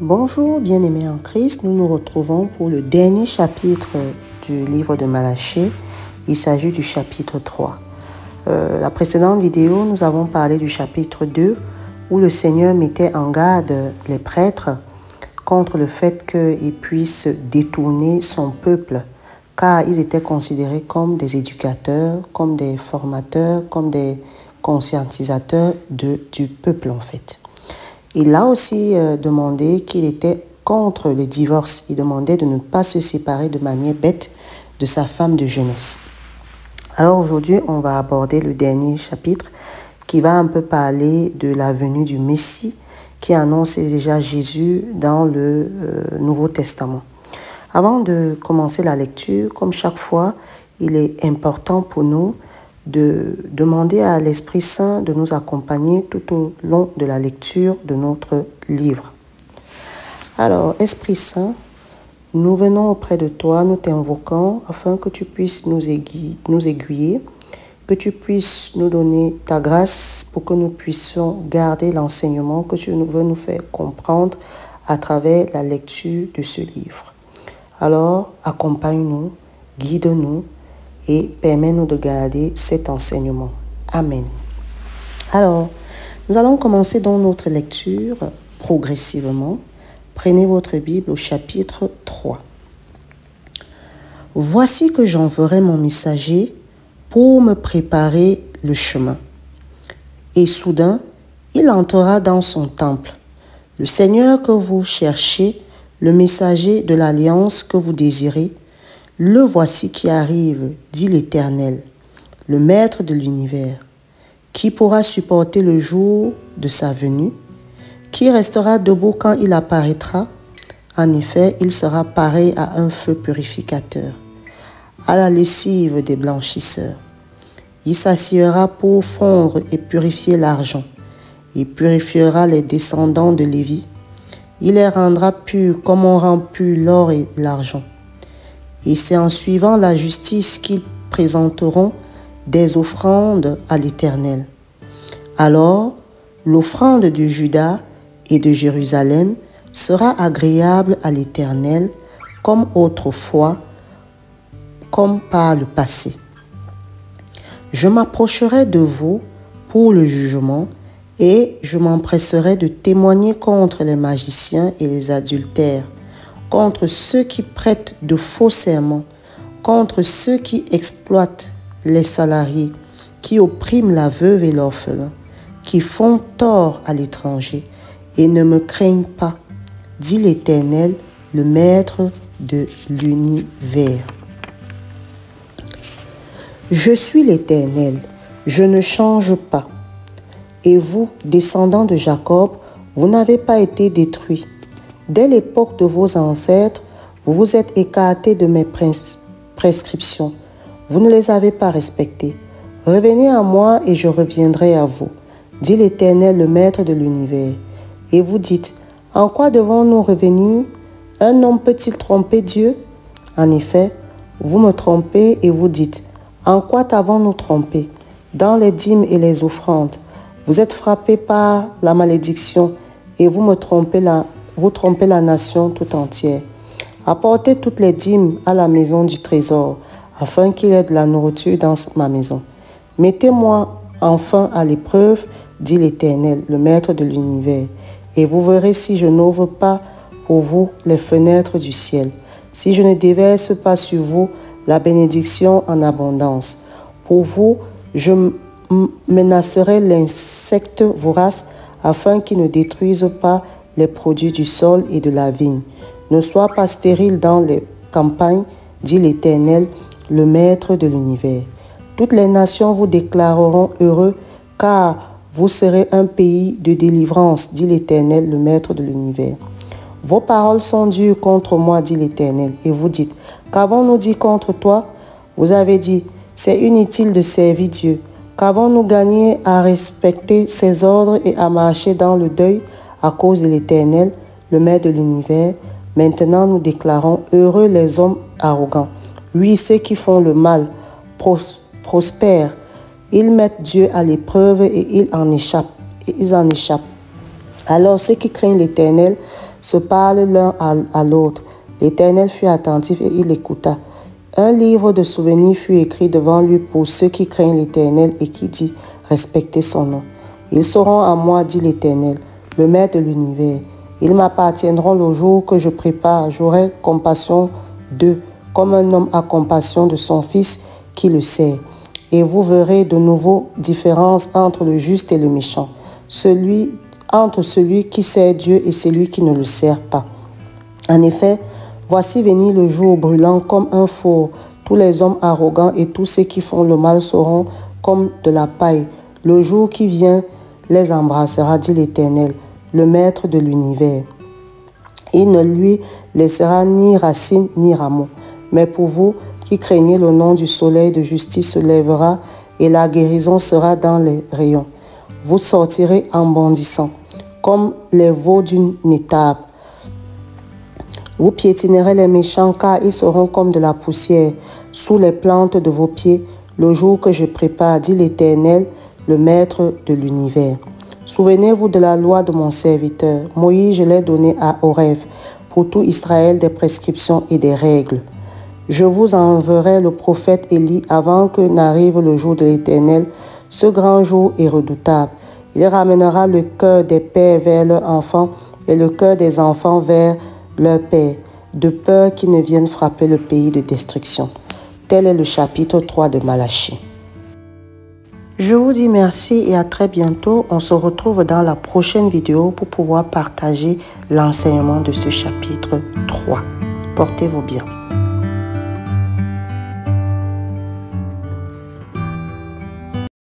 Bonjour bien-aimés en Christ, nous nous retrouvons pour le dernier chapitre du livre de Malachie. Il s'agit du chapitre 3. La précédente vidéo, nous avons parlé du chapitre 2 où le Seigneur mettait en garde les prêtres contre le fait qu'ils puissent détourner son peuple, car ils étaient considérés comme des éducateurs, comme des formateurs, comme des conscientisateurs du peuple en fait. Il a aussi demandé qu'il était contre le divorce. Il demandait de ne pas se séparer de manière bête de sa femme de jeunesse. Alors aujourd'hui, on va aborder le dernier chapitre qui va un peu parler de la venue du Messie qui annonce déjà Jésus dans le Nouveau Testament. Avant de commencer la lecture, comme chaque fois, il est important pour nous de demander à l'Esprit Saint de nous accompagner tout au long de la lecture de notre livre. Alors, Esprit Saint, nous venons auprès de toi, nous t'invoquons afin que tu puisses nous aiguiller, que tu puisses nous donner ta grâce pour que nous puissions garder l'enseignement que tu veux nous faire comprendre à travers la lecture de ce livre. Alors, accompagne-nous, guide-nous, et permets-nous de garder cet enseignement. Amen. Alors, nous allons commencer dans notre lecture progressivement. Prenez votre Bible au chapitre 3. Voici que j'enverrai mon messager pour me préparer le chemin. Et soudain, il entrera dans son temple. Le Seigneur que vous cherchez, le messager de l'alliance que vous désirez, le voici qui arrive, dit l'Éternel, le Maître de l'univers. Qui pourra supporter le jour de sa venue? Qui restera debout quand il apparaîtra? En effet, il sera pareil à un feu purificateur, à la lessive des blanchisseurs. Il s'assiera pour fondre et purifier l'argent. Il purifiera les descendants de Lévi. Il les rendra purs comme on rend pur l'or et l'argent. Et c'est en suivant la justice qu'ils présenteront des offrandes à l'Éternel. Alors, l'offrande de Juda et de Jérusalem sera agréable à l'Éternel comme autrefois, comme par le passé. Je m'approcherai de vous pour le jugement et je m'empresserai de témoigner contre les magiciens et les adultères, contre ceux qui prêtent de faux serments, contre ceux qui exploitent les salariés, qui oppriment la veuve et l'orphelin, qui font tort à l'étranger et ne me craignent pas, dit l'Éternel, le Maître de l'univers. Je suis l'Éternel, je ne change pas. Et vous, descendants de Jacob, vous n'avez pas été détruits. Dès l'époque de vos ancêtres, vous vous êtes écartés de mes prescriptions. Vous ne les avez pas respectées. Revenez à moi et je reviendrai à vous, dit l'Éternel, le Maître de l'univers. Et vous dites, en quoi devons-nous revenir? Un homme peut-il tromper Dieu? En effet, vous me trompez et vous dites, en quoi t'avons-nous trompé? Dans les dîmes et les offrandes. Vous êtes frappés par la malédiction et vous trompez la nation tout entière. Apportez toutes les dîmes à la maison du trésor, afin qu'il y ait de la nourriture dans ma maison. Mettez-moi enfin à l'épreuve, dit l'Éternel, le Maître de l'univers, et vous verrez si je n'ouvre pas pour vous les fenêtres du ciel, si je ne déverse pas sur vous la bénédiction en abondance. Pour vous, je menacerai l'insecte vorace afin qu'il ne détruise pas les produits du sol et de la vigne. Ne sois pas stérile dans les campagnes, dit l'Éternel, le Maître de l'univers. Toutes les nations vous déclareront heureux, car vous serez un pays de délivrance, dit l'Éternel, le Maître de l'univers. Vos paroles sont dures contre moi, dit l'Éternel, et vous dites, qu'avons-nous dit contre toi? Vous avez dit, c'est inutile de servir Dieu. Qu'avons-nous gagné à respecter ses ordres et à marcher dans le deuil à cause de l'Éternel, le Maître de l'univers? Maintenant, nous déclarons heureux les hommes arrogants. Oui, ceux qui font le mal prospèrent. Ils mettent Dieu à l'épreuve et ils en échappent. Alors ceux qui craignent l'Éternel se parlent l'un à l'autre. L'Éternel fut attentif et il écouta. Un livre de souvenirs fut écrit devant lui pour ceux qui craignent l'Éternel et qui dit « Respectez son nom ». Ils seront à moi, dit l'Éternel, le Maître de l'univers. Ils m'appartiendront le jour que je prépare. J'aurai compassion d'eux, comme un homme a compassion de son fils qui le sert. Et vous verrez de nouveau différence entre le juste et le méchant, entre celui qui sert Dieu et celui qui ne le sert pas. En effet, voici venir le jour brûlant comme un four. Tous les hommes arrogants et tous ceux qui font le mal seront comme de la paille. Le jour qui vient les embrassera, dit l'Éternel, le Maître de l'univers. Il ne lui laissera ni racine ni rameau. Mais pour vous qui craignez le nom du soleil de justice se lèvera et la guérison sera dans les rayons. Vous sortirez en bondissant, comme les veaux d'une étable. Vous piétinerez les méchants car ils seront comme de la poussière sous les plantes de vos pieds, le jour que je prépare, dit l'Éternel, le Maître de l'univers. Souvenez-vous de la loi de mon serviteur. Moïse, je l'ai donnée à Horeb, pour tout Israël des prescriptions et des règles. Je vous enverrai le prophète Élie avant que n'arrive le jour de l'Éternel. Ce grand jour est redoutable. Il ramènera le cœur des pères vers leurs enfants et le cœur des enfants vers leur père, de peur qu'ils ne viennent frapper le pays de destruction. Tel est le chapitre 3 de Malachie. Je vous dis merci et à très bientôt. On se retrouve dans la prochaine vidéo pour pouvoir partager l'enseignement de ce chapitre 3. Portez-vous bien.